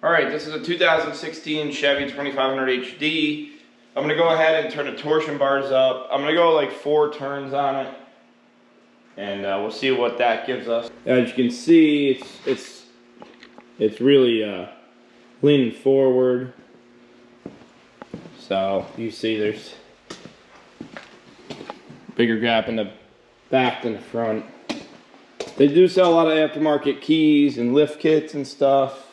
All right, this is a 2016 Chevy 2500 HD. I'm gonna go ahead and turn the torsion bars up. I'm gonna go like 4 turns on it, and we'll see what that gives us. As you can see, it's really leaning forward. So you see there's a bigger gap in the back than the front. They do sell a lot of aftermarket keys and lift kits and stuff.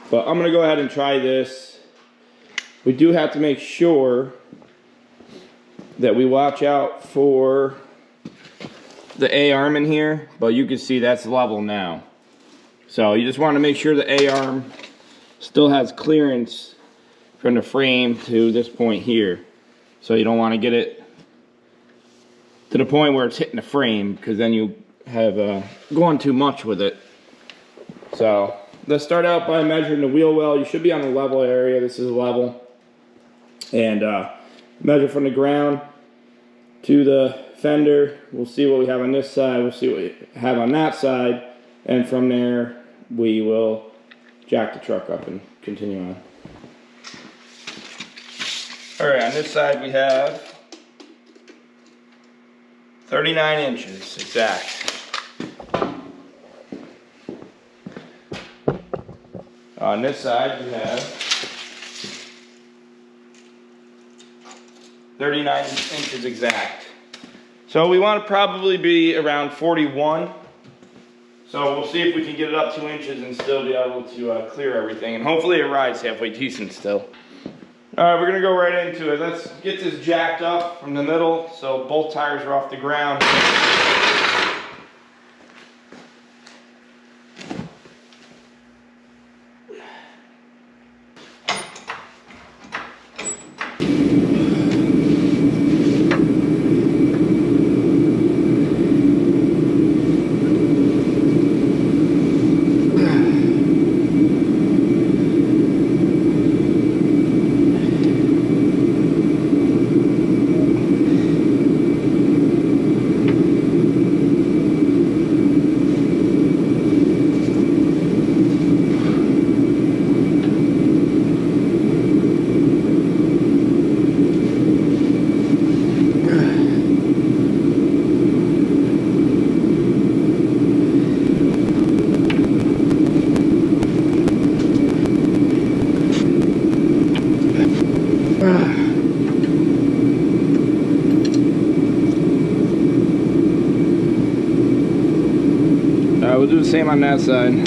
But I'm gonna go ahead and try this. We do have to make sure that we watch out for the A-arm in here, but you can see that's level now. So you just want to make sure the A-arm still has clearance from the frame to this point here. So you don't want to get it to the point where it's hitting the frame, because then you have going too much with it. So let's start out by measuring the wheel well. You should be on the level area. This is level. And measure from the ground to the fender. We'll see what we have on this side. We'll see what we have on that side. And from there, we will jack the truck up and continue on. All right, on this side we have 39 inches exact. On this side we have 39 inches exact. So we want to probably be around 41. So we'll see if we can get it up 2 inches and still be able to clear everything. And hopefully it rides halfway decent still. All right, we're gonna go right into it. Let's get this jacked up from the middle so both tires are off the ground. We'll do the same on that side.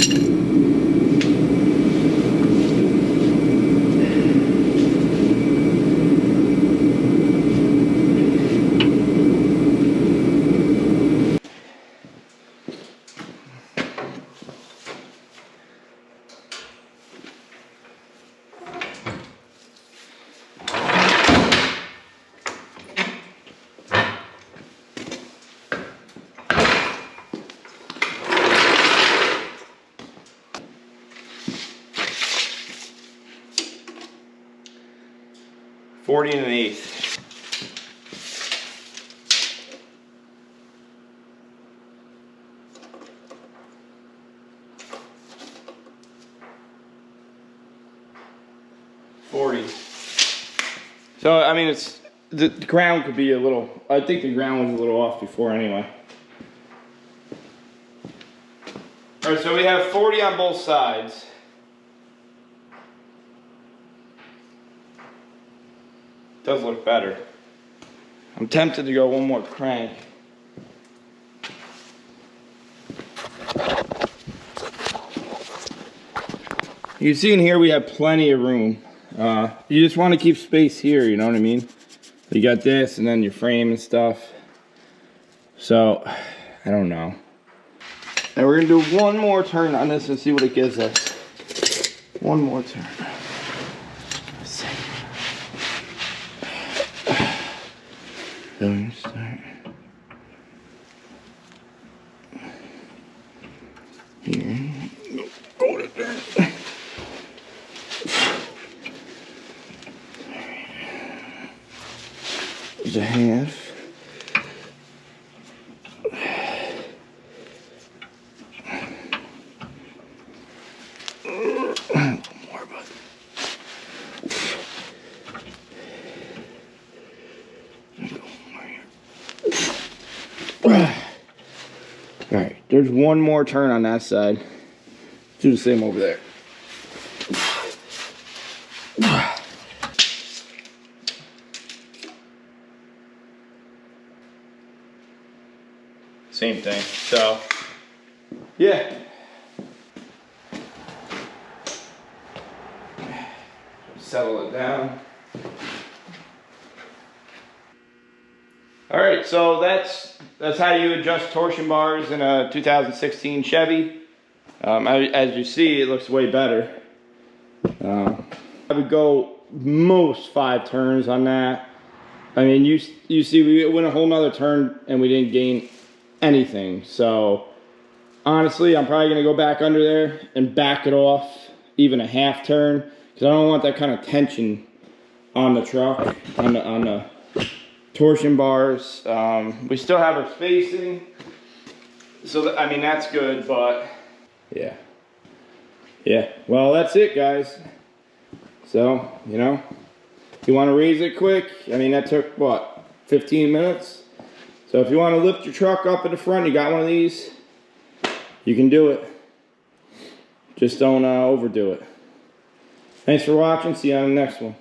Forty and an eighth. So I mean, it's the ground could be a little. I think the ground was a little off before anyway. All right, so we have 40 on both sides. Does look better. I'm tempted to go one more crank. You see in here we have plenty of room. You just want to keep space here, you know what I mean? You got this and then your frame and stuff. So, I don't know. And we're gonna do one more turn on this and see what it gives us. One more turn. Let's see. Then start. Here. Hold it there. There's a half. more, bud. Alright, there's one more turn on that side. Do the same over there. Same thing. So, yeah. Settle it down. All right, so that's how you adjust torsion bars in a 2016 Chevy. As you see, it looks way better. I would go most 5 turns on that. I mean, you see, we went a whole nother turn and we didn't gain anything. So honestly, I'm probably gonna go back under there and back it off even a half turn, because I don't want that kind of tension on the truck, on the torsion bars. We still have our spacing, so I mean, that's good. But yeah, well, that's it, guys. So, you know, if you want to raise it quick, I mean, that took what, 15 minutes. So if you want to lift your truck up in the front, you got one of these, you can do it. Just don't overdo it. Thanks for watching. See you on the next one.